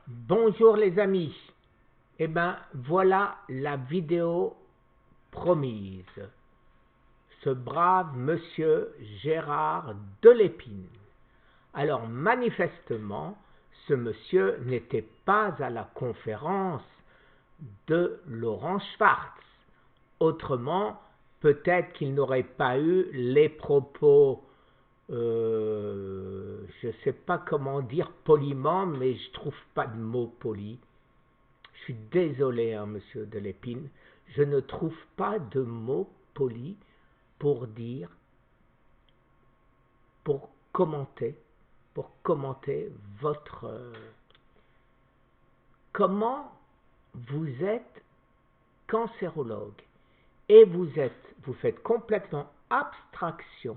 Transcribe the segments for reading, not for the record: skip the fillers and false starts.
Bonjour les amis, eh bien voilà la vidéo promise. Ce brave monsieur Gérard Delépine. Alors manifestement, ce monsieur n'était pas à la conférence de Laurent Schwartz. Autrement, peut-être qu'il n'aurait pas eu les propos, je ne sais pas comment dire poliment, mais je ne trouve pas de mot poli. Je suis désolé, hein, monsieur Delépine, je ne trouve pas de mots polis pour dire, pour commenter votre... comment vous êtes cancérologue et vous faites complètement abstraction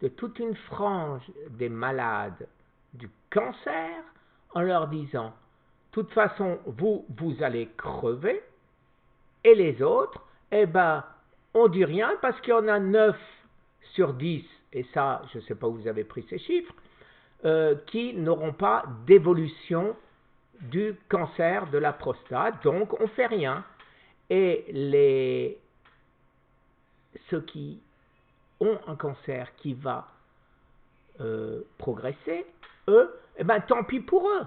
de toute une frange des malades du cancer en leur disant, de toute façon, vous allez crever, et les autres, eh ben, on dit rien parce qu'il y en a 9 sur 10, et ça, je ne sais pas où vous avez pris ces chiffres, qui n'auront pas d'évolution du cancer de la prostate, donc on ne fait rien. Et ceux qui ont un cancer qui va progresser, eux, eh ben, tant pis pour eux,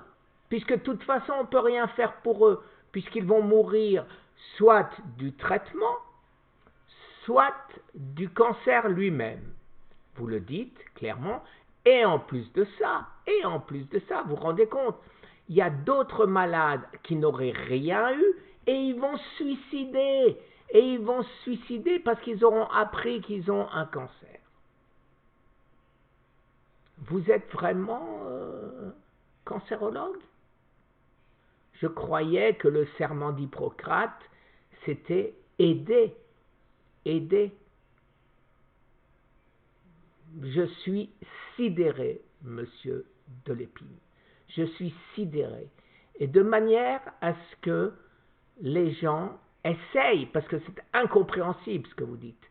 puisque de toute façon on ne peut rien faire pour eux, puisqu'ils vont mourir soit du traitement, soit du cancer lui-même. Vous le dites clairement, et en plus de ça, vous vous rendez compte, il y a d'autres malades qui n'auraient rien eu et ils vont se suicider. Et ils vont se suicider parce qu'ils auront appris qu'ils ont un cancer. Vous êtes vraiment cancérologue? Je croyais que le serment d'Hippocrate, c'était aider. Je suis sidéré, monsieur Delépine. Je suis sidéré. Et de manière à ce que les gens essayent, parce que c'est incompréhensible ce que vous dites,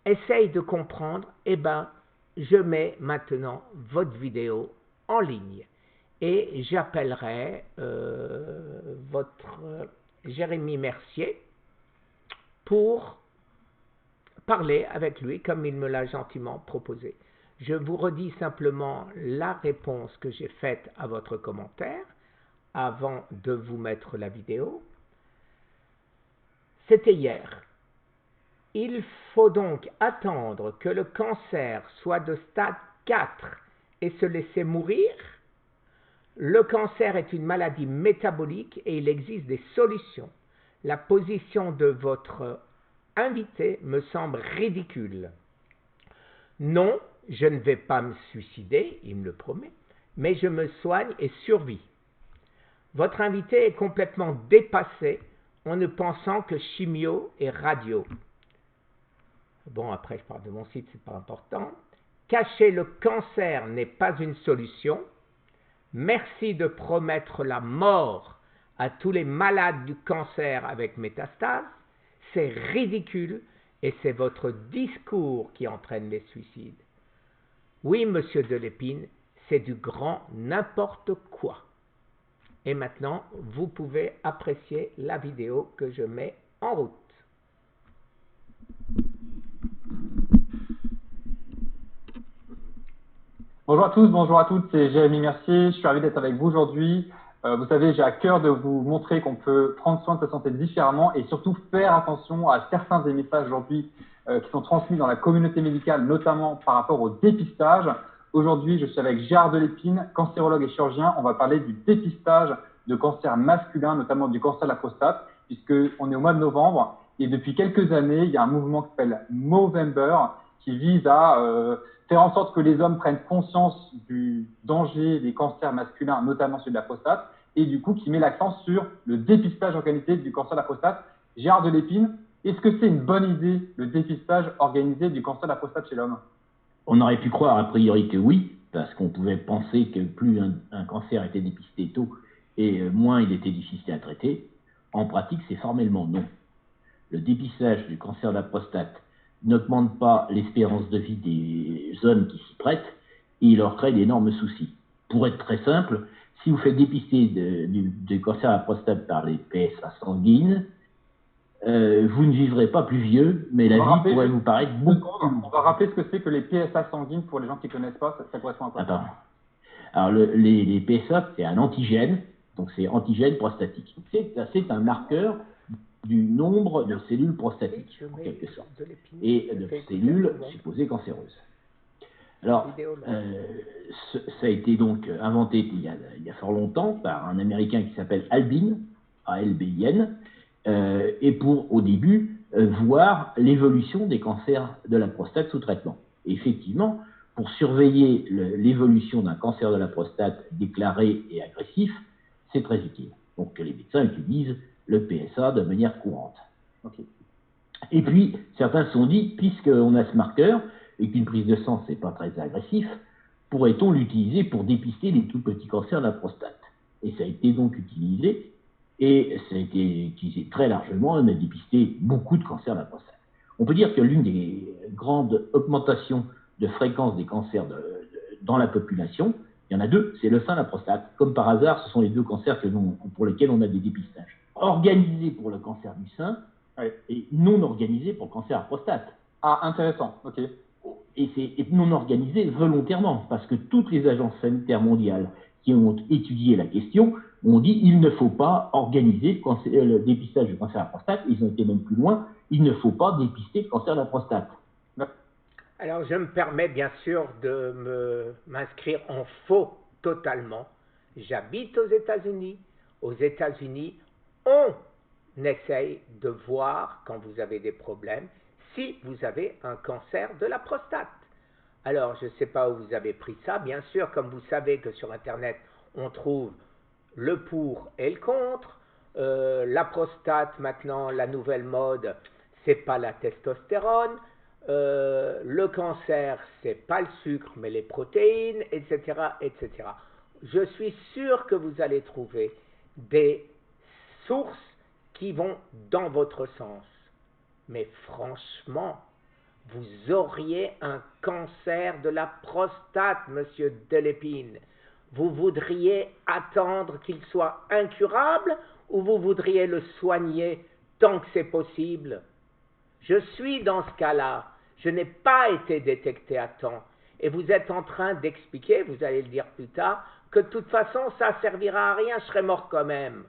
essayent de comprendre, eh bien, je mets maintenant votre vidéo en ligne. Et j'appellerai votre Jérémy Mercier pour parler avec lui comme il me l'a gentiment proposé. Je vous redis simplement la réponse que j'ai faite à votre commentaire avant de vous mettre la vidéo. C'était hier. Il faut donc attendre que le cancer soit de stade 4 et se laisser mourir. Le cancer est une maladie métabolique et il existe des solutions. La position de votre invité me semble ridicule. Non, je ne vais pas me suicider, il me le promet, mais je me soigne et survis. Votre invité est complètement dépassé en ne pensant que chimio et radio. Bon, après je parle de mon site, c'est pas important. Cacher le cancer n'est pas une solution. Merci de promettre la mort à tous les malades du cancer avec métastase. C'est ridicule et c'est votre discours qui entraîne les suicides. Oui, monsieur Delépine, c'est du grand n'importe quoi. Et maintenant, vous pouvez apprécier la vidéo que je mets en route. Bonjour à tous, bonjour à toutes, c'est Jérémy Mercier, je suis ravi d'être avec vous aujourd'hui. Vous savez, j'ai à cœur de vous montrer qu'on peut prendre soin de sa santé différemment et surtout faire attention à certains des messages aujourd'hui qui sont transmis dans la communauté médicale, notamment par rapport au dépistage. Aujourd'hui, je suis avec Gérard Delépine, cancérologue et chirurgien. On va parler du dépistage de cancer masculin, notamment du cancer de la prostate, puisqu'on est au mois de novembre et depuis quelques années, il y a un mouvement qui s'appelle Movember qui vise à faire en sorte que les hommes prennent conscience du danger des cancers masculins, notamment celui de la prostate, et du coup qui met l'accent sur le dépistage organisé du cancer de la prostate. Gérard Delépine, est-ce que c'est une bonne idée, le dépistage organisé du cancer de la prostate chez l'homme? On aurait pu croire a priori que oui, parce qu'on pouvait penser que plus un cancer était dépisté tôt et moins il était difficile à traiter. En pratique, c'est formellement non. Le dépistage du cancer de la prostate n'augmente pas l'espérance de vie des hommes qui s'y prêtent et il leur crée d'énormes soucis. Pour être très simple, si vous faites dépister du cancer à la prostate par les PSA sanguines, vous ne vivrez pas plus vieux, mais la vie pourrait vous paraître beaucoup. On va rappeler ce que c'est que les PSA sanguines pour les gens qui ne connaissent pas, ça correspond à quoi? Attends. Alors, les PSA, c'est un antigène, donc c'est antigène prostatique. C'est un marqueur du nombre de cellules prostatiques, en quelque sorte, et de cellules supposées cancéreuses. Alors, ça a été donc inventé il y a fort longtemps par un Américain qui s'appelle Albin, A-L-B-I-N, et pour, au début, voir l'évolution des cancers de la prostate sous traitement. Et effectivement, pour surveiller l'évolution d'un cancer de la prostate déclaré et agressif, c'est très utile. Donc les médecins utilisent le PSA de manière courante. Okay. Et puis, certains se sont dit, puisqu'on a ce marqueur, et qu'une prise de sang, c'est pas très agressif, pourrait-on l'utiliser pour dépister les tout petits cancers de la prostate? Et ça a été donc utilisé, et ça a été utilisé très largement, on a dépisté beaucoup de cancers de la prostate. On peut dire que l'une des grandes augmentations de fréquence des cancers dans la population, il y en a deux, c'est le sein et la prostate. Comme par hasard, ce sont les deux cancers pour lesquels on a des dépistages. Organisés pour le cancer du sein, oui, et non organisés pour le cancer à la prostate. Ah, intéressant, ok. Et c'est non organisé volontairement, parce que toutes les agences sanitaires mondiales qui ont étudié la question ont dit il ne faut pas organiser le dépistage du cancer à la prostate. Ils ont été même plus loin, il ne faut pas dépister le cancer de la prostate. Alors, je me permets bien sûr de m'inscrire en faux totalement. J'habite aux États-Unis. Aux États-Unis, on essaye de voir, quand vous avez des problèmes, si vous avez un cancer de la prostate. Alors, je ne sais pas où vous avez pris ça. Bien sûr, comme vous savez que sur Internet, on trouve le pour et le contre. La prostate, maintenant, la nouvelle mode, c'est pas la testostérone. Le cancer, c'est pas le sucre, mais les protéines, etc., etc. Je suis sûr que vous allez trouver des sources qui vont dans votre sens. Mais franchement, vous auriez un cancer de la prostate, monsieur Delépine. Vous voudriez attendre qu'il soit incurable ou vous voudriez le soigner tant que c'est possible? Je suis dans ce cas-là. Je n'ai pas été détecté à temps. Et vous êtes en train d'expliquer, vous allez le dire plus tard, que de toute façon, ça ne servira à rien, je serai mort quand même.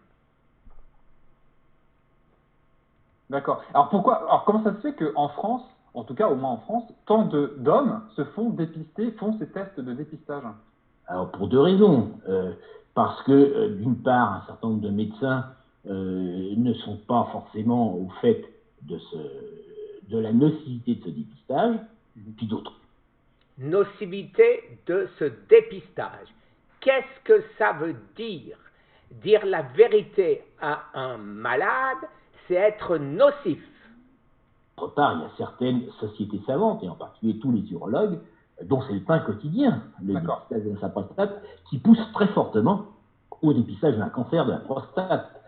D'accord. Alors comment ça se fait qu'en France, en tout cas au moins en France, tant d'hommes se font dépister, font ces tests de dépistage? Alors pour deux raisons. Parce que d'une part, un certain nombre de médecins ne sont pas forcément au fait de la nocivité de ce dépistage, puis d'autres. Nocivité de ce dépistage. Qu'est-ce que ça veut dire? Dire la vérité à un malade, c'est être nocif. D'autre part, il y a certaines sociétés savantes, et en particulier tous les urologues, dont c'est le pain quotidien, le dépistage de la prostate, qui poussent très fortement au dépistage d'un cancer de la prostate.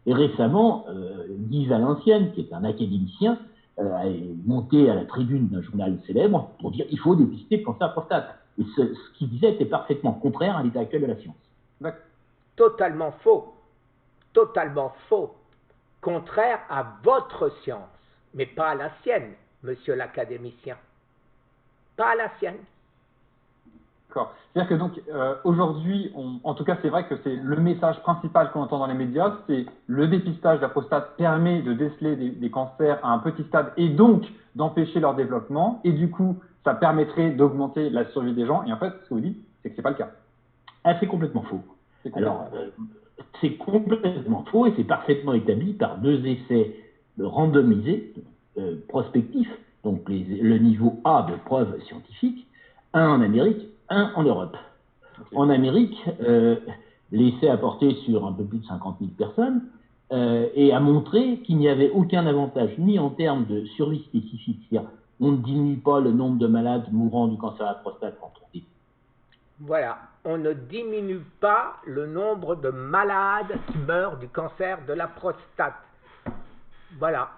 Et récemment, Guy Valenciennes, qui est un académicien, a monté à la tribune d'un journal célèbre pour dire qu'il faut dépister le cancer de la prostate. Et ce qu'il disait était parfaitement contraire à l'état actuel de la science. Totalement faux. Totalement faux. Contraire à votre science, mais pas à la sienne, monsieur l'académicien. Pas à la sienne. D'accord. C'est-à-dire que donc aujourd'hui, en tout cas c'est vrai que c'est le message principal qu'on entend dans les médias, c'est le dépistage de la prostate permet de déceler des cancers à un petit stade et donc d'empêcher leur développement et du coup ça permettrait d'augmenter la survie des gens et en fait ce que vous dites c'est que c'est pas le cas. Ah, c'est complètement faux. Alors c'est complètement faux et c'est parfaitement établi par deux essais randomisés, prospectifs, donc le niveau A de preuve scientifique, un en Amérique, un en Europe. Okay. En Amérique, l'essai a porté sur un peu plus de 50 000 personnes et a montré qu'il n'y avait aucun avantage ni en termes de survie spécifique, c'est-à-dire on ne diminue pas le nombre de malades mourant du cancer à la prostate quand on est. Voilà, on ne diminue pas le nombre de malades qui meurent du cancer de la prostate. Voilà,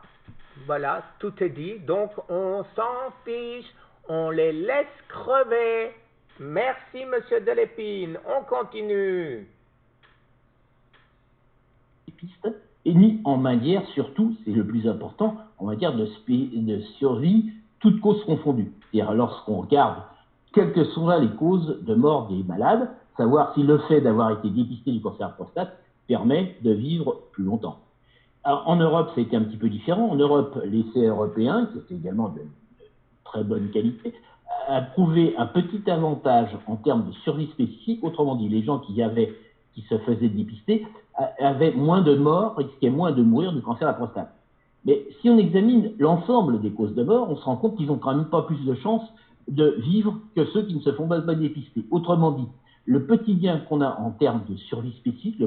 voilà, tout est dit, donc on s'en fiche, on les laisse crever. Merci, monsieur Delépine, on continue. dépiste, et ni en matière, surtout, c'est le plus important, en matière de survie, toutes causes confondues. C'est-à-dire lorsqu'on regarde quelles que sont là les causes de mort des malades, savoir si le fait d'avoir été dépisté du cancer de la prostate permet de vivre plus longtemps. Alors, en Europe, ça a été un petit peu différent. En Europe, l'essai européen, qui était également de très bonne qualité, a prouvé un petit avantage en termes de survie spécifique. Autrement dit, les gens qui se faisaient dépister avaient moins de morts, risquaient moins de mourir du cancer de la prostate. Mais si on examine l'ensemble des causes de mort, on se rend compte qu'ils n'ont quand même pas plus de chances de vivre que ceux qui ne se font pas dépister. Autrement dit, le petit gain qu'on a en termes de survie spécifique,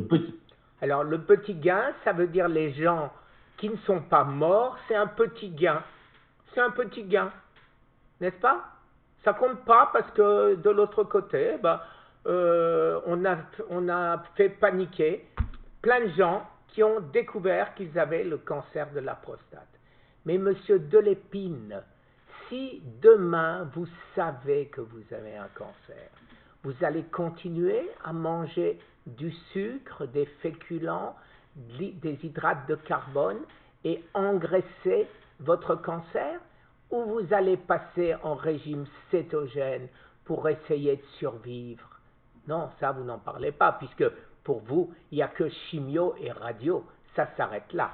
Alors, le petit gain, ça veut dire les gens qui ne sont pas morts, c'est un petit gain. C'est un petit gain, n'est-ce pas? Ça compte pas parce que de l'autre côté, on a fait paniquer plein de gens qui ont découvert qu'ils avaient le cancer de la prostate. Mais monsieur Delépine, si demain vous savez que vous avez un cancer, vous allez continuer à manger du sucre, des féculents, des hydrates de carbone et engraisser votre cancer, ou vous allez passer en régime cétogène pour essayer de survivre? Non, ça vous n'en parlez pas, puisque pour vous, il n'y a que chimio et radio. Ça s'arrête là.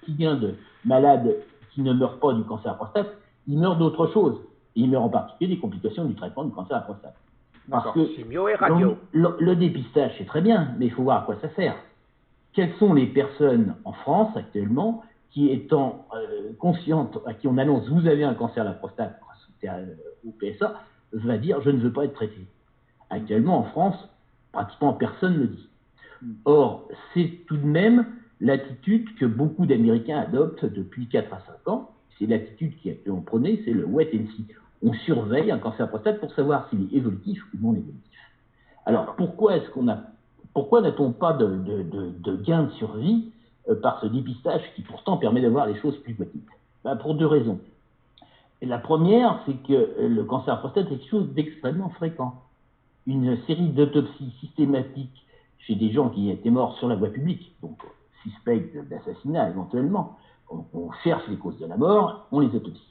Qui vient de malades qui ne meurent pas du cancer de la prostate, ils meurent d'autre chose. Et ils meurent en particulier des complications du traitement du cancer de la prostate. Parce que chimio et radio. Le dépistage, c'est très bien, mais il faut voir à quoi ça sert. Quelles sont les personnes en France actuellement qui, étant conscientes, à qui on annonce vous avez un cancer de la prostate au PSA, va dire je ne veux pas être traité. Actuellement en France, pratiquement personne ne le dit. Or, c'est tout de même l'attitude que beaucoup d'Américains adoptent depuis 4 à 5 ans. C'est l'attitude qui est actuellement prônée, c'est le wait and see. On surveille un cancer de la prostate pour savoir s'il est évolutif ou non évolutif. Alors, pourquoi n'a-t-on pas de gain de survie par ce dépistage qui pourtant permet d'avoir les choses plus petites? Pour 2 raisons. Et la première, c'est que le cancer de la prostate est quelque chose d'extrêmement fréquent. Une série d'autopsies systématiques chez des gens qui étaient morts sur la voie publique, donc suspects d'assassinat éventuellement, on cherche les causes de la mort, on les autopsie.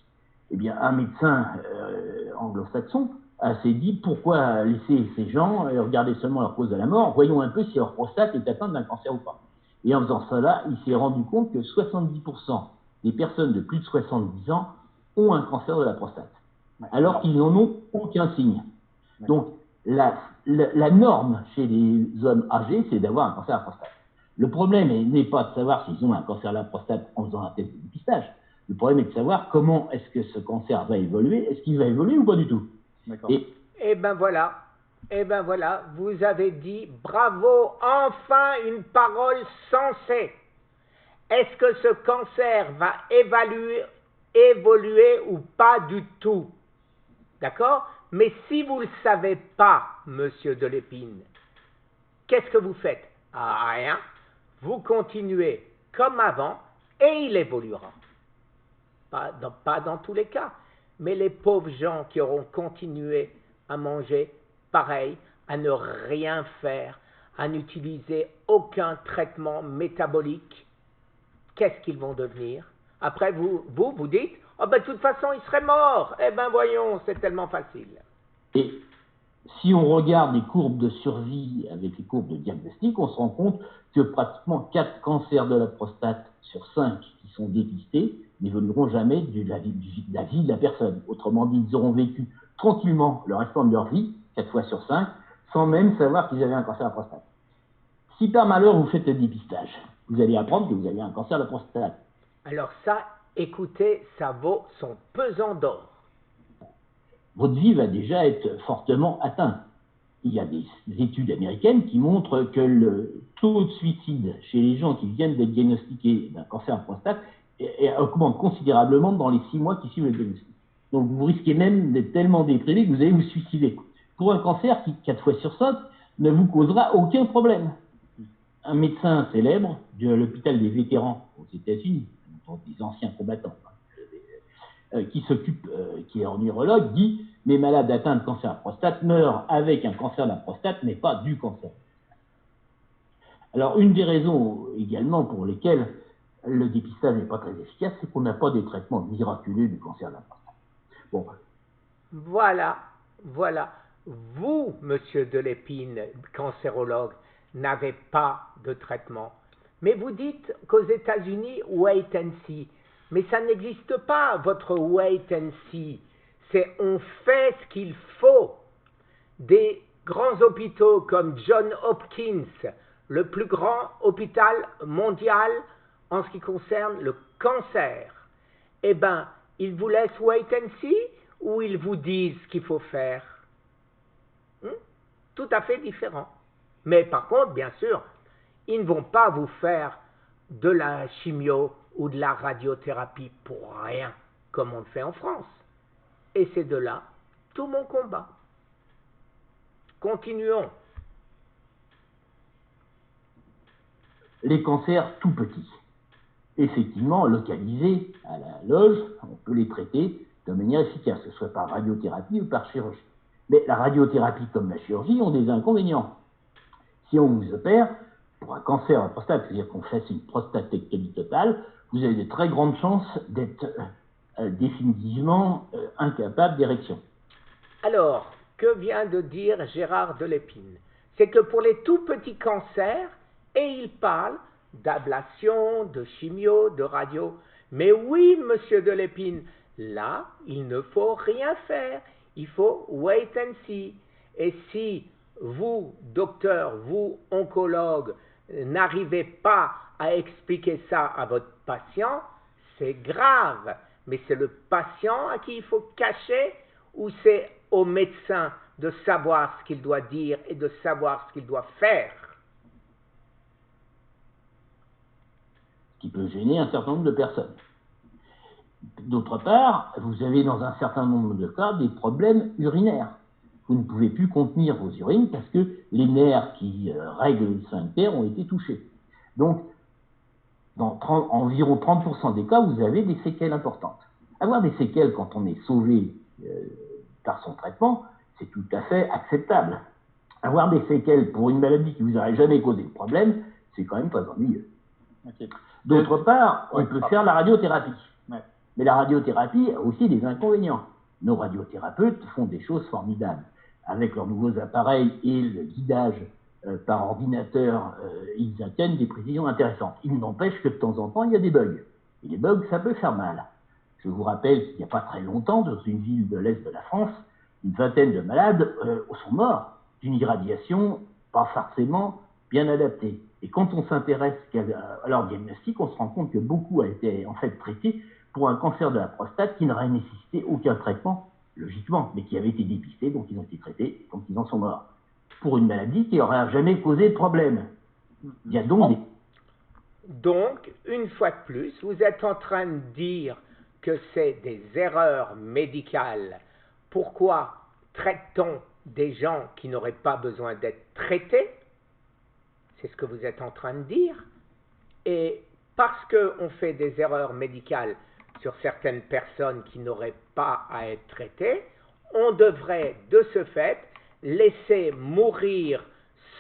Eh bien, un médecin anglo-saxon s'est dit pourquoi laisser ces gens regarder seulement leur cause de la mort, voyons un peu si leur prostate est atteinte d'un cancer ou pas. Et en faisant cela, il s'est rendu compte que 70% des personnes de plus de 70 ans ont un cancer de la prostate, alors qu'ils n'en ont aucun signe. Donc, la norme chez les hommes âgés, c'est d'avoir un cancer de la prostate. Le problème n'est pas de savoir s'ils ont un cancer de la prostate en faisant un test de dépistage. Le problème est de savoir comment est-ce que ce cancer va évoluer. Est-ce qu'il va évoluer ou pas du tout? Eh ben voilà, vous avez dit bravo, enfin une parole sensée. Est-ce que ce cancer va évoluer ou pas du tout? D'accord? Mais si vous ne le savez pas, monsieur Delépine, qu'est-ce que vous faites? Rien. Vous continuez comme avant et il évoluera. Pas dans tous les cas, mais les pauvres gens qui auront continué à manger pareil, à ne rien faire, à n'utiliser aucun traitement métabolique, qu'est-ce qu'ils vont devenir? Après, vous dites, oh ben de toute façon, il serait mort. Eh ben voyons, c'est tellement facile. Et si on regarde les courbes de survie avec les courbes de diagnostic, on se rend compte que pratiquement 4 cancers de la prostate sur 5 qui sont dépistés n'évolueront jamais de la vie de la personne. Autrement dit, ils auront vécu tranquillement le restant de leur vie, 4 fois sur 5, sans même savoir qu'ils avaient un cancer de la prostate. Si par malheur vous faites le dépistage, vous allez apprendre que vous avez un cancer de la prostate. Alors ça, écoutez, ça vaut son pesant d'or. Votre vie va déjà être fortement atteinte. Il y a des études américaines qui montrent que le taux de suicide chez les gens qui viennent d'être diagnostiqués d'un cancer de prostate augmente considérablement dans les 6 mois qui suivent le diagnostic. Donc vous risquez même d'être tellement déprimé que vous allez vous suicider. Pour un cancer qui, 4 fois sur 5, ne vous causera aucun problème. Un médecin célèbre de l'hôpital des vétérans aux États-Unis, des anciens combattants, qui est un neurologue, dit « Les malades atteints de cancer de la prostate meurent avec un cancer de la prostate, mais pas du cancer ». Alors, une des raisons également pour lesquelles le dépistage n'est pas très efficace, c'est qu'on n'a pas des traitements miraculeux du cancer de la prostate. Bon. Voilà. Vous, monsieur Delépine, cancérologue, n'avez pas de traitement. Mais vous dites qu'aux États-Unis, wait and see. Mais ça n'existe pas, votre wait and see. C'est on fait ce qu'il faut. Des grands hôpitaux comme Johns Hopkins, le plus grand hôpital mondial en ce qui concerne le cancer, eh bien, ils vous laissent wait and see ou ils vous disent ce qu'il faut faire? Tout à fait différent. Mais par contre, bien sûr, ils ne vont pas vous faire de la chimio ou de la radiothérapie pour rien, comme on le fait en France. Et c'est de là tout mon combat. Continuons. Les cancers tout petits, effectivement localisés à la loge, on peut les traiter de manière efficace, que ce soit par radiothérapie ou par chirurgie. Mais la radiothérapie comme la chirurgie ont des inconvénients. Si on vous opère pour un cancer de la prostate, c'est-à-dire qu'on fasse une prostatectomie totale, vous avez de très grandes chances d'être définitivement incapable d'érection. Alors, que vient de dire Gérard Delépine? C'est que pour les tout petits cancers, et il parle d'ablation, de chimio, de radio. Mais oui, monsieur Delépine, là, il ne faut rien faire. Il faut wait and see. Et si vous, docteur, vous, oncologue, n'arrivez pas à expliquer ça à votre patient, c'est grave. Mais c'est le patient à qui il faut cacher ou c'est au médecin de savoir ce qu'il doit dire et de savoir ce qu'il doit faire? Qui peut gêner un certain nombre de personnes. D'autre part, vous avez dans un certain nombre de cas des problèmes urinaires. Vous ne pouvez plus contenir vos urines parce que les nerfs qui règlent le sphincter ont été touchés. Donc, dans environ 30% des cas, vous avez des séquelles importantes. Avoir des séquelles quand on est sauvé par son traitement, c'est tout à fait acceptable. Avoir des séquelles pour une maladie qui vous aurait jamais causé de problème, c'est quand même pas ennuyeux. Okay. D'autre part, on peut faire la radiothérapie. Ouais. Mais la radiothérapie a aussi des inconvénients. Nos radiothérapeutes font des choses formidables. Avec leurs nouveaux appareils et le guidage par ordinateur, ils atteignent des précisions intéressantes. Il n'empêche que de temps en temps, il y a des bugs. Et les bugs, ça peut faire mal. Je vous rappelle qu'il n'y a pas très longtemps, dans une ville de l'Est de la France, une vingtaine de malades sont morts d'une irradiation pas forcément bien adaptée. Et quand on s'intéresse à leur diagnostic, on se rend compte que beaucoup a été en fait traité pour un cancer de la prostate qui n'aurait nécessité aucun traitement, logiquement, mais qui avait été dépisté, donc ils ont été traités, donc ils en sont morts. Pour une maladie qui n'aurait jamais causé de problème. Il y a donc Donc, une fois de plus, vous êtes en train de dire que c'est des erreurs médicales. Pourquoi traite-t-on des gens qui n'auraient pas besoin d'être traités? C'est ce que vous êtes en train de dire. Et parce qu'on fait des erreurs médicales sur certaines personnes qui n'auraient pas à être traitées, on devrait de ce fait laisser mourir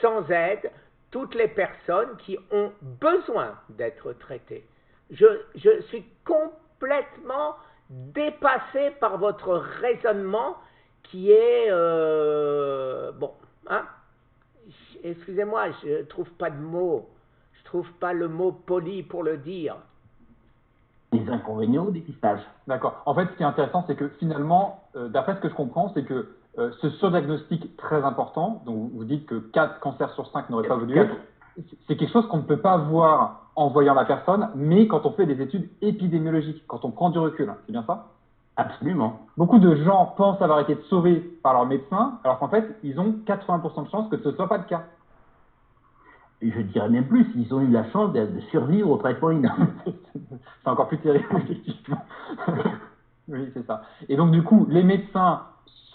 sans aide toutes les personnes qui ont besoin d'être traitées. Je suis complètement dépassé par votre raisonnement qui est bon, hein? Excusez-moi, je ne trouve pas de mots. Je ne trouve pas le mot poli pour le dire. Les inconvénients au dépistage. D'accord. En fait, ce qui est intéressant, c'est que finalement, d'après ce que je comprends, c'est que ce surdiagnostic très important, dont vous dites que 4 cancers sur 5 n'auraient pas évolué, c'est quelque chose qu'on ne peut pas voir en voyant la personne, mais quand on fait des études épidémiologiques, quand on prend du recul. C'est bien ça? Absolument. Beaucoup de gens pensent avoir été sauvés par leur médecin, alors qu'en fait, ils ont 80% de chances que ce ne soit pas le cas. Et je dirais même plus, ils ont eu la chance de survivre au traitement inutile. C'est encore plus terrible, effectivement. Oui, c'est ça. Et donc, du coup, les médecins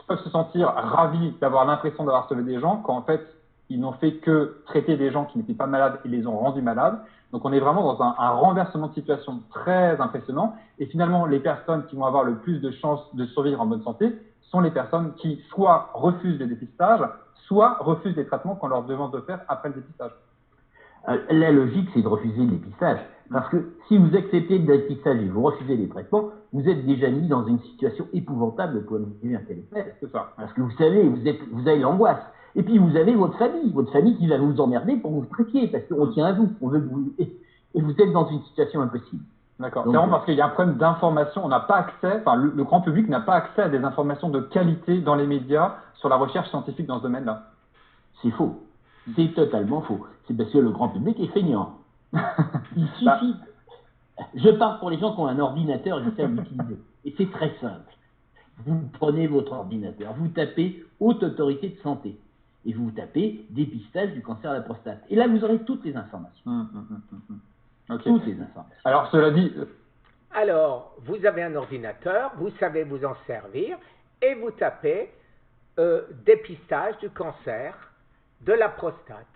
peuvent se sentir ravis d'avoir l'impression d'avoir sauvé des gens, quand en fait, ils n'ont fait que traiter des gens qui n'étaient pas malades et les ont rendus malades. Donc, on est vraiment dans un renversement de situation très impressionnant. Et finalement, les personnes qui vont avoir le plus de chances de survivre en bonne santé sont les personnes qui soit refusent le dépistage, soit refusent les traitements qu'on leur demande de faire après le dépistage. La logique, c'est de refuser le dépistage. Parce que si vous acceptez le dépistage et vous refusez les traitements, vous êtes déjà mis dans une situation épouvantable au point de vue intellectuel. C'est ça. Parce que vous savez, vous avez l'angoisse. Et puis vous avez votre famille qui va vous emmerder pour vous traiter, parce qu'on tient à vous, on veut que vous... Et vous êtes dans une situation impossible. D'accord. C'est vraiment parce qu'il y a un problème d'information. On n'a pas accès, enfin, le grand public n'a pas accès à des informations de qualité dans les médias sur la recherche scientifique dans ce domaine-là. C'est faux. C'est totalement faux. C'est parce que le grand public est feignant. Il suffit. Je parle pour les gens qui ont un ordinateur et qui savent l'utiliser. Et c'est très simple. Vous prenez votre ordinateur, vous tapez Haute Autorité de Santé et vous tapez dépistage du cancer de la prostate. Et là, vous aurez toutes les informations. Okay. Toutes les informations. Alors, cela dit... Alors, vous avez un ordinateur, vous savez vous en servir, et vous tapez dépistage du cancer de la prostate.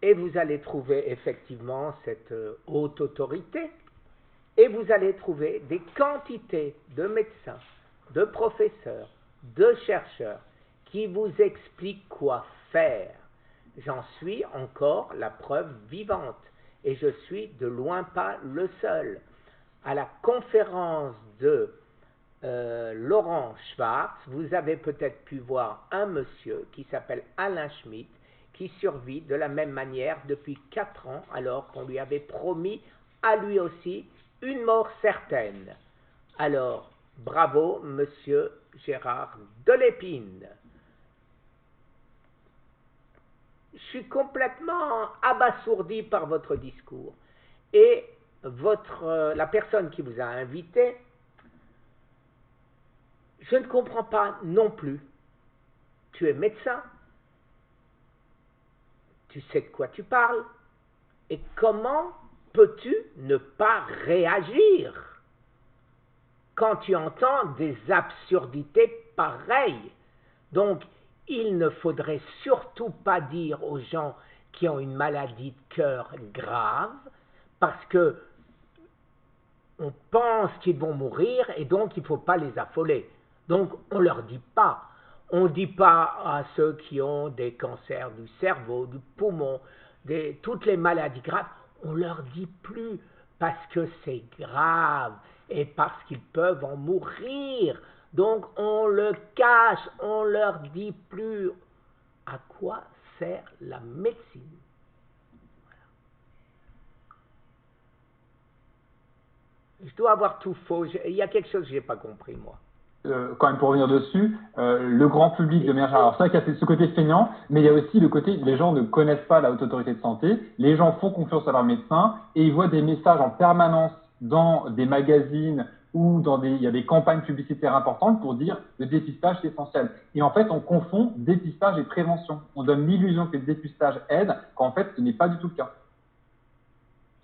Et vous allez trouver effectivement cette haute autorité, et vous allez trouver des quantités de médecins, de professeurs, de chercheurs, qui vous expliquent quoi faire. J'en suis encore la preuve vivante. Et je suis de loin pas le seul. À la conférence de Laurent Schwartz, vous avez peut-être pu voir un monsieur qui s'appelle Alain Schmitt, qui survit de la même manière depuis 4 ans, alors qu'on lui avait promis à lui aussi une mort certaine. Alors, bravo, monsieur Gérard Delépine. Je suis complètement abasourdi par votre discours. Et la personne qui vous a invité, je ne comprends pas non plus. Tu es médecin, tu sais de quoi tu parles, et comment peux-tu ne pas réagir quand tu entends des absurdités pareilles? Donc, il ne faudrait surtout pas dire aux gens qui ont une maladie de cœur grave, parce que on pense qu'ils vont mourir et donc il ne faut pas les affoler. Donc on ne leur dit pas. On ne dit pas à ceux qui ont des cancers du cerveau, du poumon, toutes les maladies graves, on ne leur dit plus parce que c'est grave et parce qu'ils peuvent en mourir. Donc on le cache, on leur dit plus. À quoi sert la médecine? Je dois avoir tout faux. Il y a quelque chose que je n'ai pas compris, moi. Quand même pour revenir dessus, le grand public de manière générale, alors c'est vrai qu'il y a ce côté feignant, mais il y a aussi le côté, les gens ne connaissent pas la haute autorité de santé, les gens font confiance à leur médecin et ils voient des messages en permanence dans des magazines ou il y a des campagnes publicitaires importantes pour dire le dépistage c'est essentiel. Et en fait, on confond dépistage et prévention. On donne l'illusion que le dépistage aide, quand en fait ce n'est pas du tout le cas.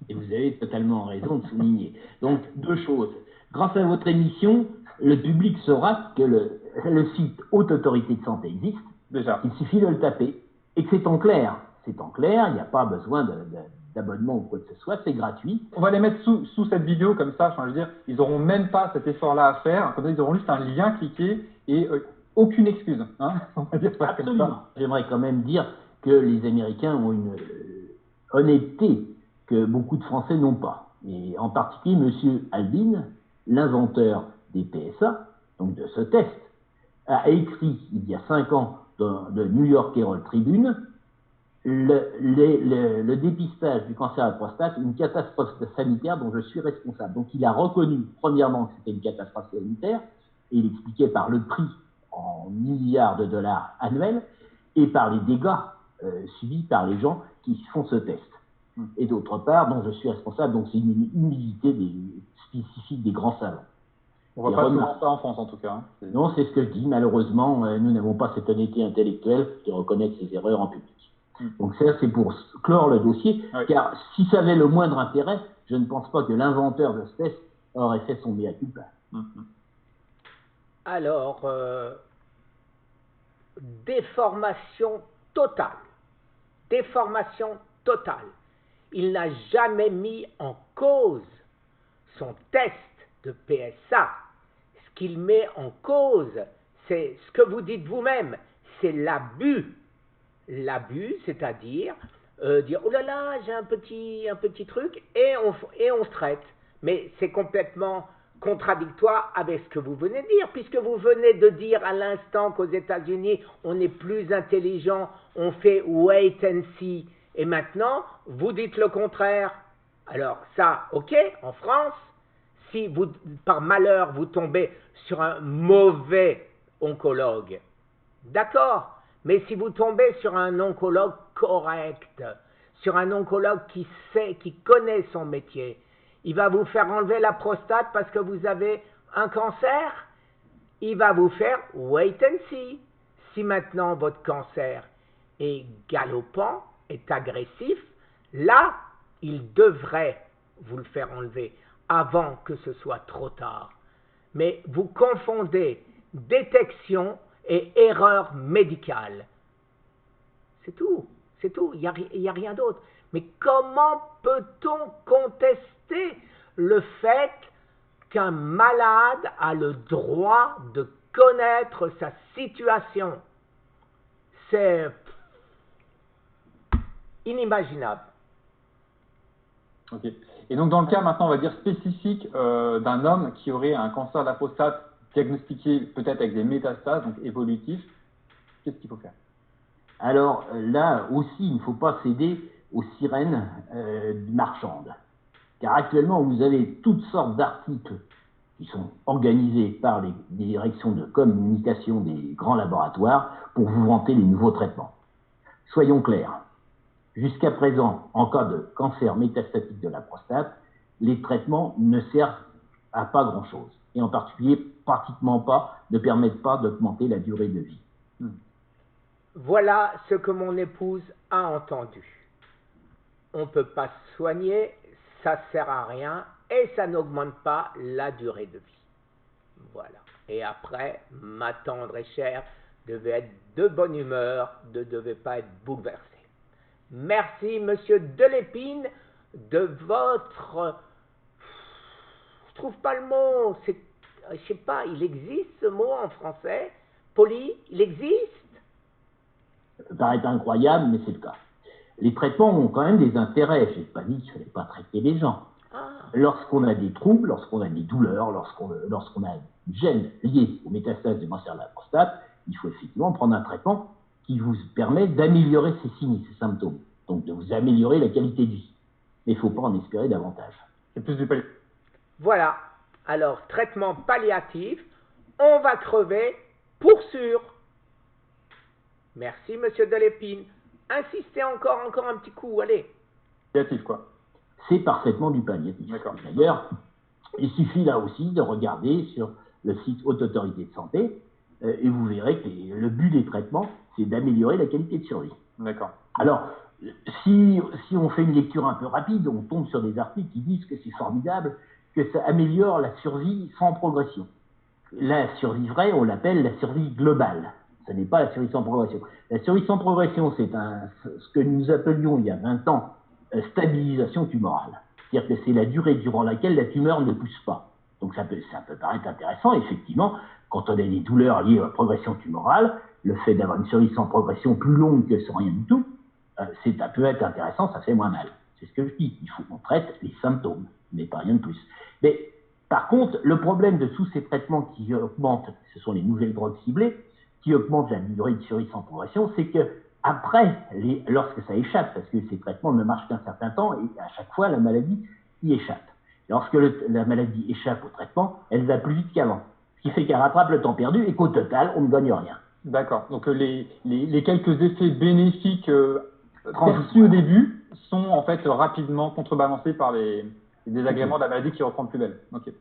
Et vous avez totalement raison de souligner. Donc, 2 choses. Grâce à votre émission, le public saura que le site Haute Autorité de Santé existe. Déjà. Il suffit de le taper. Et que c'est en clair. C'est en clair, il n'y a pas besoin d'abonnement ou quoi que ce soit, c'est gratuit. On va les mettre sous cette vidéo, comme ça, je veux dire, ils n'auront même pas cet effort-là à faire. Comme ça, ils auront juste un lien cliqué et aucune excuse. Hein, on va dire ça. Absolument. Comme ça. J'aimerais quand même dire que les Américains ont une honnêteté que beaucoup de Français n'ont pas. Et en particulier, M. Albin, l'inventeur des PSA, donc de ce test, a écrit il y a 5 ans dans le New York Herald Tribune le dépistage du cancer de la prostate, une catastrophe sanitaire dont je suis responsable. Donc il a reconnu premièrement que c'était une catastrophe sanitaire, et il expliquait par le prix en milliards de dollars annuels et par les dégâts subis par les gens qui font ce test. Et d'autre part, dont je suis responsable, donc c'est une humilité spécifique des grands savants. On voit pas souvent ça en France en tout cas. Hein. Non, c'est ce que je dis. Malheureusement, nous n'avons pas cette honnêteté intellectuelle de reconnaître ses erreurs en public. Donc ça, c'est pour clore le dossier, oui. Car si ça avait le moindre intérêt, je ne pense pas que l'inventeur de ce test aurait fait son mea culpa. Alors, déformation totale. Déformation totale. Il n'a jamais mis en cause son test de PSA. Ce qu'il met en cause, c'est ce que vous dites vous-même, c'est l'abus. L'abus, c'est-à-dire dire oh là là, j'ai un petit truc, et on se traite. Mais c'est complètement contradictoire avec ce que vous venez de dire, puisque vous venez de dire à l'instant qu'aux États-Unis, on est plus intelligent, on fait wait and see, et maintenant, vous dites le contraire. Alors ça, ok, en France, si vous, par malheur, vous tombez sur un mauvais oncologue, d'accord, mais si vous tombez sur un oncologue correct, sur un oncologue qui sait, qui connaît son métier, il va vous faire enlever la prostate parce que vous avez un cancer. Il va vous faire wait and see. Si maintenant votre cancer est galopant, est agressif, là, il devrait vous le faire enlever avant que ce soit trop tard. Mais vous confondez détection et erreur médicale. C'est tout, il n'y a rien d'autre. Mais comment peut-on contester le fait qu'un malade a le droit de connaître sa situation? C'est inimaginable. Ok. Et donc, dans le cas maintenant, on va dire spécifique d'un homme qui aurait un cancer de la prostate diagnostiqué peut-être avec des métastases, donc évolutifs, qu'est-ce qu'il faut faire? Alors là aussi, il ne faut pas céder aux sirènes marchandes. Car actuellement, vous avez toutes sortes d'articles qui sont organisés par les directions de communication des grands laboratoires pour vous vanter les nouveaux traitements. Soyons clairs, jusqu'à présent, en cas de cancer métastatique de la prostate, les traitements ne servent à pas grand-chose. Et en particulier, pratiquement pas, ne permettent pas d'augmenter la durée de vie. Voilà ce que mon épouse a entendu. On ne peut pas se soigner, ça ne sert à rien et ça n'augmente pas la durée de vie. Voilà. Et après, ma tendre et chère devait être de bonne humeur, ne devait pas être bouleversée. Merci, monsieur Delépine, de votre... Je trouve pas le mot, je sais pas, il existe ce mot en français? Poli, il existe? Ça peut paraître incroyable, mais c'est le cas. Les traitements ont quand même des intérêts. Je n'ai pas dit qu'il ne fallait pas traiter les gens. Lorsqu'on a des troubles, lorsqu'on a des douleurs, lorsqu'on a une gêne liée aux métastases du cancer de la prostate, il faut effectivement prendre un traitement qui vous permet d'améliorer ces signes, ces symptômes. Donc de vous améliorer la qualité de vie. Mais il ne faut pas en espérer davantage. C'est plus du palliatif. Voilà. Alors, traitement palliatif, on va crever pour sûr. Merci, monsieur Delépine. Insistez encore un petit coup, allez. Palliatif, quoi. C'est parfaitement du palliatif. D'ailleurs, il suffit là aussi de regarder sur le site Haute Autorité de Santé et vous verrez que le but des traitements, c'est d'améliorer la qualité de survie. D'accord. Alors, si on fait une lecture un peu rapide, on tombe sur des articles qui disent que c'est formidable, que ça améliore la survie sans progression. La survie vraie, on l'appelle la survie globale. Ce n'est pas la survie sans progression. La survie sans progression, c'est ce que nous appelions il y a 20 ans stabilisation tumorale. C'est-à-dire que c'est la durée durant laquelle la tumeur ne pousse pas. Donc ça peut paraître intéressant, effectivement, quand on a des douleurs liées à la progression tumorale, le fait d'avoir une survie sans progression plus longue que sans rien du tout, ça peut être intéressant, ça fait moins mal. C'est ce que je dis, il faut qu'on traite les symptômes, mais pas rien de plus. Mais par contre, le problème de tous ces traitements qui augmentent, ce sont les nouvelles drogues ciblées, qui augmentent la durée de survie sans progression, c'est que après, lorsque ça échappe, parce que ces traitements ne marchent qu'un certain temps, et à chaque fois, la maladie y échappe. Lorsque la maladie échappe au traitement, elle va plus vite qu'avant. Ce qui fait qu'elle rattrape le temps perdu et qu'au total, on ne gagne rien. D'accord. Donc les quelques effets bénéfiques perçus au début sont en fait rapidement contrebalancés par les désagréments de la maladie qui reprend plus belle. Okay.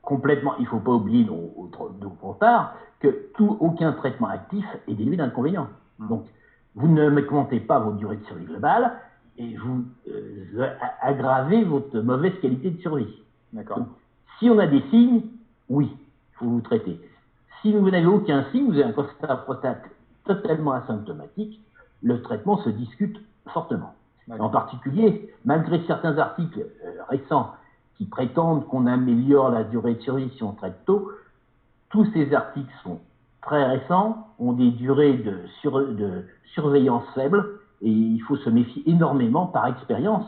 Complètement. Il ne faut pas oublier, d'autre part, que aucun traitement actif est dénué d'inconvénients. Donc, vous ne m'augmentez pas votre durée de survie globale et vous aggravez votre mauvaise qualité de survie. D'accord. Donc, si on a des signes, oui, il faut vous traiter. Si vous n'avez aucun signe, vous avez un cancer de la prostate totalement asymptomatique, le traitement se discute fortement. En particulier, malgré certains articles récents qui prétendent qu'on améliore la durée de survie si on traite tôt, tous ces articles sont très récents, ont des durées de surveillance faibles Et il faut se méfier énormément par expérience.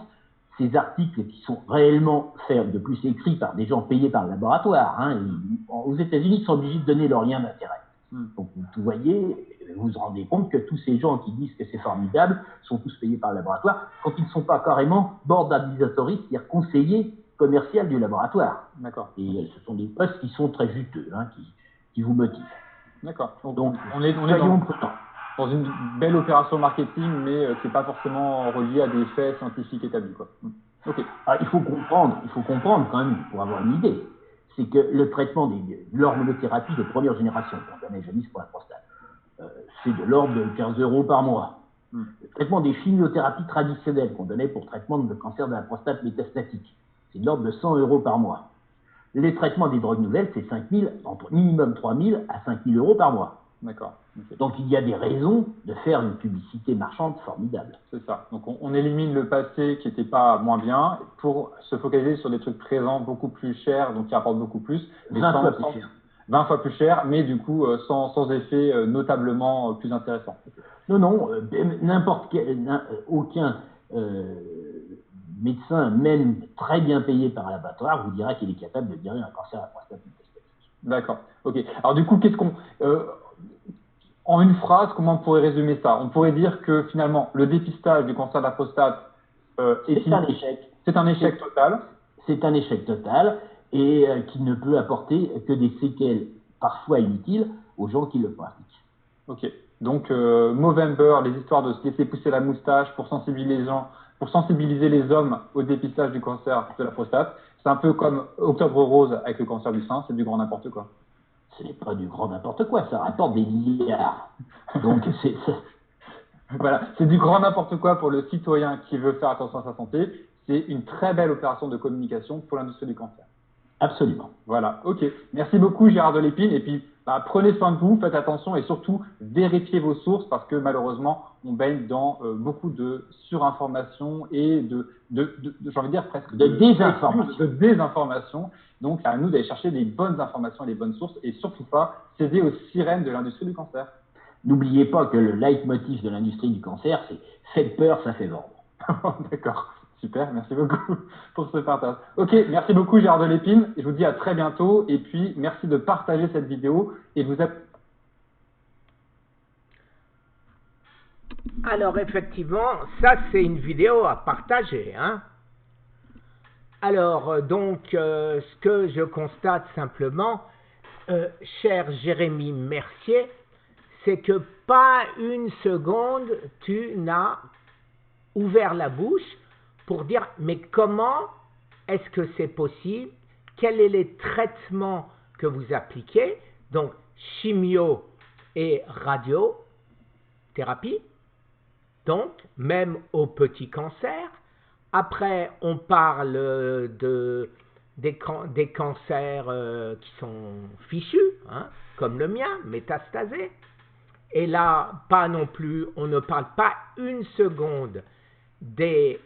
Ces articles qui sont réellement faits, de plus écrits par des gens payés par le laboratoire, hein, aux États-Unis, ils sont obligés de donner leur lien d'intérêt. Donc, vous voyez, vous vous rendez compte que tous ces gens qui disent que c'est formidable sont tous payés par le laboratoire, quand ils ne sont pas carrément board advisory, c'est-à-dire conseillers commerciaux du laboratoire. D'accord. Et ce sont des postes qui sont très juteux, hein, qui vous motivent. D'accord. Donc, on est dans une belle opération marketing, mais qui n'est pas forcément reliée à des faits scientifiques établis, quoi. Ok. Alors, il faut comprendre quand même, pour avoir une idée, c'est que le traitement de l'hormonothérapie de première génération, qu'on donnait jadis pour la prostate, c'est de l'ordre de 15 € par mois. Le traitement des chimiothérapies traditionnelles qu'on donnait pour traitement de cancer de la prostate métastatique, c'est de l'ordre de 100 € par mois. Les traitements des drogues nouvelles, c'est 5 000, entre minimum 3 000 à 5 000 € par mois. D'accord. Okay. Donc il y a des raisons de faire une publicité marchande formidable. C'est ça. Donc on élimine le passé qui n'était pas moins bien pour se focaliser sur des trucs présents beaucoup plus chers, donc qui rapportent beaucoup plus. 20 fois plus cher. 20 fois plus cher, mais du coup sans effet notablement plus intéressant. Non, aucun médecin, même très bien payé par un laboratoire, vous dira qu'il est capable de guérir un cancer à la prostate métastatique. D'accord. Ok. Alors du coup, en une phrase, comment on pourrait résumer ça? On pourrait dire que finalement, le dépistage du cancer de la prostate c'est un échec. C'est un échec total. C'est un échec total et qui ne peut apporter que des séquelles parfois inutiles aux gens qui le pratiquent. Ok. Donc, Movember, les histoires de se laisser pousser la moustache pour sensibiliser les hommes au dépistage du cancer de la prostate, c'est un peu comme Octobre Rose avec le cancer du sein, c'est du grand n'importe quoi. Ce n'est pas du grand n'importe quoi, ça rapporte des milliards. Donc, Voilà, c'est du grand n'importe quoi pour le citoyen qui veut faire attention à sa santé. C'est une très belle opération de communication pour l'industrie du cancer. Absolument. Voilà, ok. Merci beaucoup Gérard Delépine. Et puis, prenez soin de vous, faites attention et surtout, vérifiez vos sources parce que malheureusement, on baigne dans beaucoup de surinformation et j'ai envie de dire presque de désinformation. Donc, à nous d'aller chercher les bonnes informations et les bonnes sources et surtout pas céder aux sirènes de l'industrie du cancer. N'oubliez pas que le leitmotiv de l'industrie du cancer, c'est « faites peur, ça fait vendre ». D'accord, super, merci beaucoup pour ce partage. Ok, merci beaucoup Gérard Delépine, je vous dis à très bientôt et puis merci de partager cette vidéo et de vous Alors effectivement, ça c'est une vidéo à partager, hein. Alors ce que je constate simplement, cher Jérémy Mercier, c'est que pas une seconde tu n'as ouvert la bouche pour dire mais comment est-ce que c'est possible, quels sont les traitements que vous appliquez, donc chimio et radiothérapie, donc même au petit cancer. Après on parle des cancers qui sont fichus, hein, comme le mien, métastasés. Et là, pas non plus, on ne parle pas une seconde des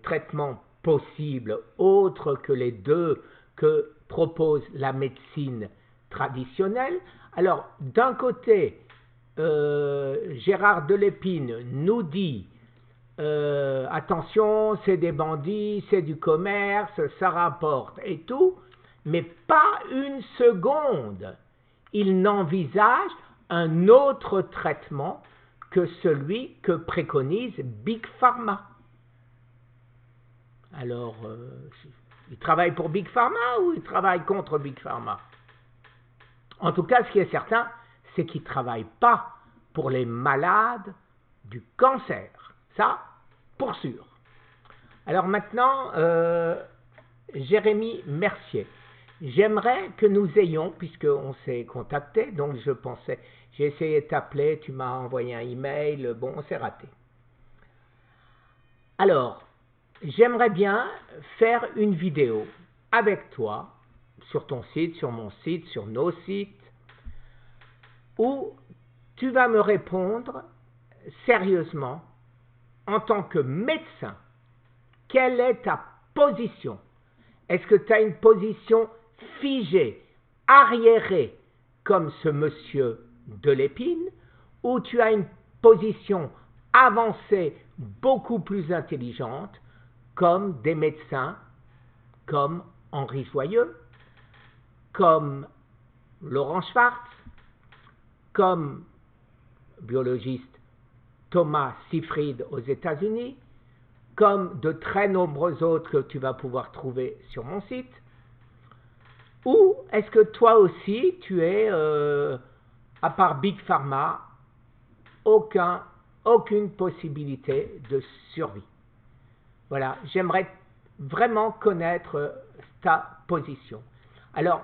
traitements possibles autres que les deux que propose la médecine traditionnelle. Alors, d'un côté, Gérard Delépine nous dit attention, c'est des bandits, c'est du commerce, ça rapporte et tout, mais pas une seconde. Il n'envisage un autre traitement que celui que préconise Big Pharma. Alors, il travaille pour Big Pharma ou il travaille contre Big Pharma? En tout cas, ce qui est certain, c'est qu'il ne travaille pas pour les malades du cancer. Ça, pour sûr. Alors maintenant, Jérémy Mercier. J'aimerais que nous ayons, puisqu'on s'est contacté, donc je pensais, j'ai essayé de t'appeler, tu m'as envoyé un email, bon, on s'est raté. Alors, j'aimerais bien faire une vidéo avec toi, sur ton site, sur mon site, sur nos sites, où tu vas me répondre sérieusement, en tant que médecin, quelle est ta position? Est-ce que tu as une position figée, arriérée, comme ce monsieur Delépine, ou tu as une position avancées beaucoup plus intelligentes, comme des médecins, comme Henri Joyeux, comme Laurent Schwartz, comme biologiste Thomas Seyfried aux États-Unis, comme de très nombreux autres que tu vas pouvoir trouver sur mon site. Ou est-ce que toi aussi tu es, à part Big Pharma, aucune possibilité de survie? Voilà, j'aimerais vraiment connaître ta position. Alors,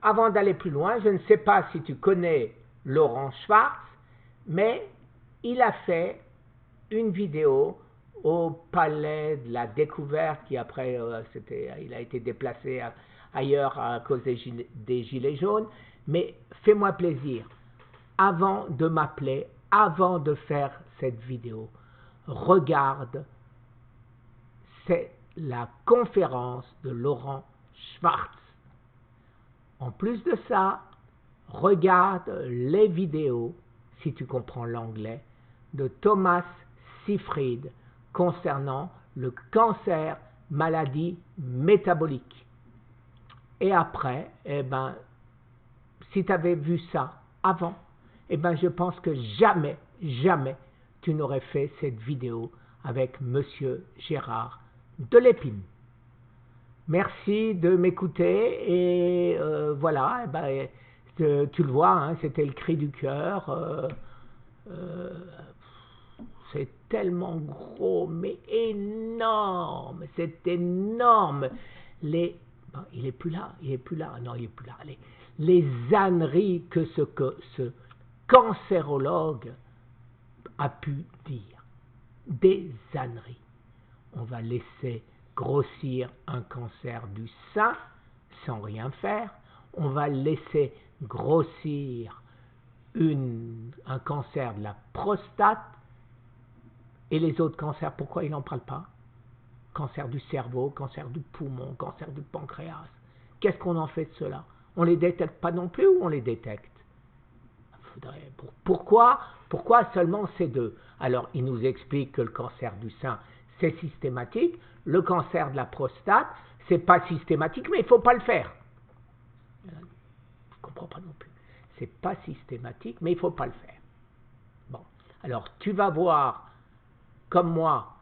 avant d'aller plus loin, je ne sais pas si tu connais Laurent Schwartz, mais il a fait une vidéo au Palais de la Découverte, qui après, il a été déplacé ailleurs à cause des Gilets jaunes. Mais fais-moi plaisir, avant de m'appeler, avant de faire cette vidéo, regarde, c'est la conférence de Laurent Schwartz. En plus de ça, regarde les vidéos, si tu comprends l'anglais, de Thomas Seyfried concernant le cancer, maladie métabolique. Et après, si tu avais vu ça avant, je pense que jamais tu n'aurais fait cette vidéo avec Monsieur Gérard Delépine. Merci de m'écouter et voilà, tu le vois, hein, c'était le cri du cœur. C'est tellement gros, mais énorme, c'est énorme. Il est plus là, non, il est plus là. Les âneries que ce cancérologue a pu dire, des âneries. On va laisser grossir un cancer du sein sans rien faire. On va laisser grossir un cancer de la prostate. Et les autres cancers, pourquoi il n'en parle pas? Cancer du cerveau, cancer du poumon, cancer du pancréas. Qu'est-ce qu'on en fait de cela? On ne les détecte pas non plus ou on les détecte? Pourquoi seulement ces deux? Alors, il nous explique que le cancer du sein, c'est systématique. Le cancer de la prostate, c'est pas systématique, mais il ne faut pas le faire. Je ne comprends pas non plus. C'est pas systématique, mais il ne faut pas le faire. Bon, alors tu vas voir, comme moi,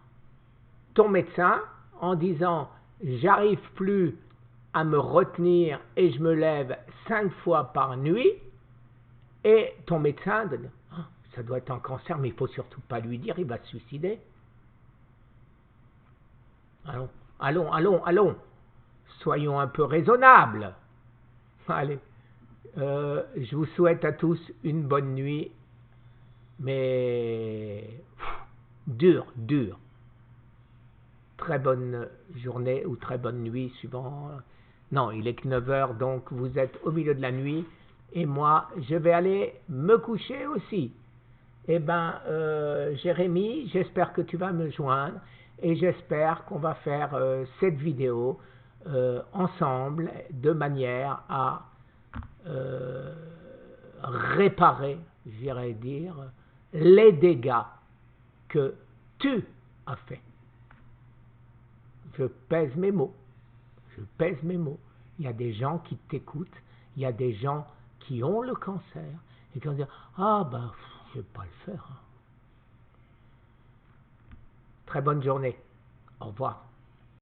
ton médecin en disant j'arrive plus à me retenir et je me lève 5 fois par nuit, et ton médecin dit ça doit être un cancer, mais il ne faut surtout pas lui dire, il va se suicider. Allons, soyons un peu raisonnables. Allez, je vous souhaite à tous une bonne nuit, mais dur. Très bonne journée ou très bonne nuit, suivant. Non, il est que 9h, donc vous êtes au milieu de la nuit, et moi, je vais aller me coucher aussi. Jérémy, j'espère que tu vas me joindre, et j'espère qu'on va faire cette vidéo ensemble, de manière à réparer, j'irais dire, les dégâts que tu as fait. Je pèse mes mots. Il y a des gens qui t'écoutent, il y a des gens qui ont le cancer et qui vont dire je ne vais pas le faire. Très bonne journée. Au revoir.